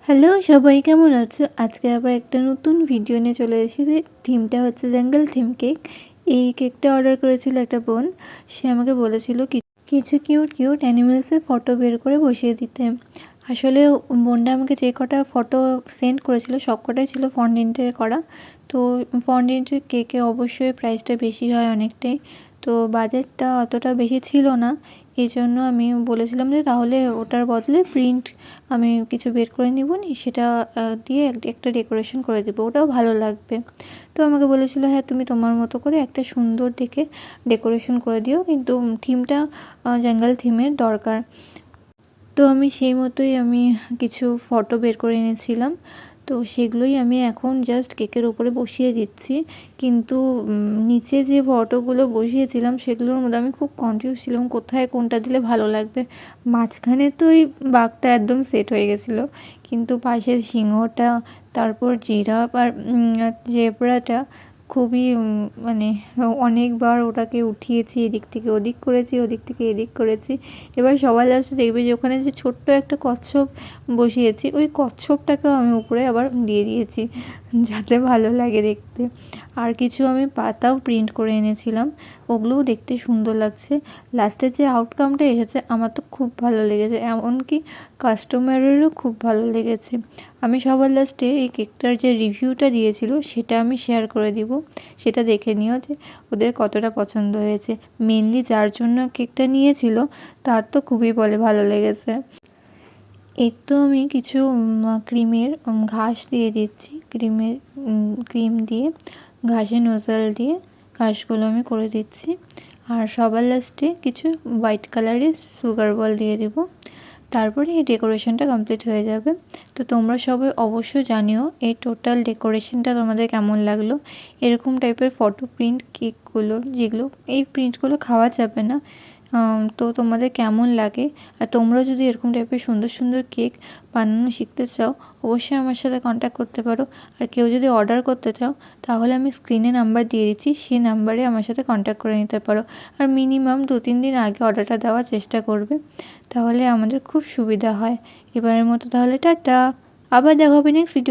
Hello সবাই, কেমন আছো? আজকে আবার একটা নতুন ভিডিও নিয়ে চলে এসেছি। থিমটা হচ্ছে জঙ্গল থিম কেক। এই কেকটা অর্ডার করেছিল একটা বোন। সে আমাকে বলেছিল কিছু কিউট কিউট অ্যানিমেলসের ফটো বের করে বসিয়ে দিতে। আসলে বোনটা আমাকে যে কটা ফটো সেন্ড করেছিল সব কটাই ছিল ফন্ডেন্টের করা। তো ফন্ডেন্টের কেকে অবশ্যই প্রাইসটা বেশি হয় অনেকটাই। তো বাজেটটা অতটা বেশি ছিল না, এই জন্য আমি বলেছিলাম যে তাহলে ওটার বদলে প্রিন্ট আমি কিছু বের করে নিব নি, সেটা দিয়ে একটা ডেকোরেশন করে দেবো, ওটাও ভালো লাগবে। তো আমাকে বলেছিল হ্যাঁ তুমি তোমার মতো করে একটা সুন্দর দেখে ডেকোরেশন করে দিও, কিন্তু থিমটা জঙ্গল থিমের দরকার। তো আমি সেই মতোই কিছু ফটো বের করে এনেছিলাম। তো সেগুলোই আমি এখন জাস্ট কেকের উপরে বসিয়ে দিচ্ছি। কিন্তু নিচে যে ফটোগুলো বসিয়েছিলাম সেগুলোর মধ্যে আমি খুব কনফিউজ ছিলাম কোথায় কোনটা দিলে ভালো লাগবে। মাঝখানে তো ওই বাঘটা একদম সেট হয়ে গেছিলো, কিন্তু পাশের সিংহটা, তারপর জিরাফ আর জেব্রাটা খুবই মানে অনেকবার ওটাকে উঠিয়েছি, এদিক থেকে ওদিক করেছি, ওদিক থেকে এদিক করেছি। এবার সবার লাস্টে দেখবে যে ওখানে যে ছোট্ট একটা কচ্ছপ বসিয়েছি, ওই কচ্ছপটাকেও আমি উপরে আবার দিয়ে দিয়েছি যাতে ভালো লাগে দেখতে। আর কিছু আমি পাতাও প্রিন্ট করে এনেছিলাম, ওগুলোও দেখতে সুন্দর লাগছে। লাস্টের যে আউটকামটা এসেছে আমার তো খুব ভালো লেগেছে, এমনকি কাস্টমারেরও খুব ভালো লেগেছে। আমি সবার লাস্টে এই কেকটার যে রিভিউটা দিয়েছিল সেটা আমি শেয়ার করে দিব, সেটা দেখে নিও যে ওদের কতটা পছন্দ হয়েছে। মেনলি যার জন্য কেকটা নিয়েছিল তার তো খুবই ভালো লেগেছে। এর তো আমি কিছু ক্রিমের ঘাস দিয়ে দিচ্ছি, ক্রিম দিয়ে ঘাসের নোজল দিয়ে ঘাসগুলো আমি করে দিচ্ছি। আর সবার লাস্টে কিছু হোয়াইট কালারের সুগার বল দিয়ে দিব, তারপরে এই ডেকোরেশনটা কমপ্লিট হয়ে যাবে। তো তোমরা সবাই অবশ্যই জানিও এই টোটাল ডেকোরেশনটা তোমাদের কেমন লাগলো। এরকম টাইপের ফটো প্রিন্ট কেকগুলো, যেগুলো এই প্রিন্টগুলো খাওয়া যাবে না, তো তোমাদের কেমন লাগে। আর তোমরা যদি এরকম টাইপের সুন্দর সুন্দর কেক বানানো শিখতে চাও অবশ্যই আমার সাথে কন্ট্যাক্ট করতে পারো। আর কেউ যদি অর্ডার করতে চাও তাহলে আমি স্ক্রিনে নাম্বার দিয়ে দিচ্ছি, সেই নাম্বারে আমার সাথে কন্ট্যাক্ট করে নিতে পারো। আর মিনিমাম 2-3 দিন আগে অর্ডারটা দেওয়ার চেষ্টা করবে, তাহলে আমাদের খুব সুবিধা হয়। এবারের মতো তাহলে টাটা, আবার দেখা হবে নেক্সট ভিডিও।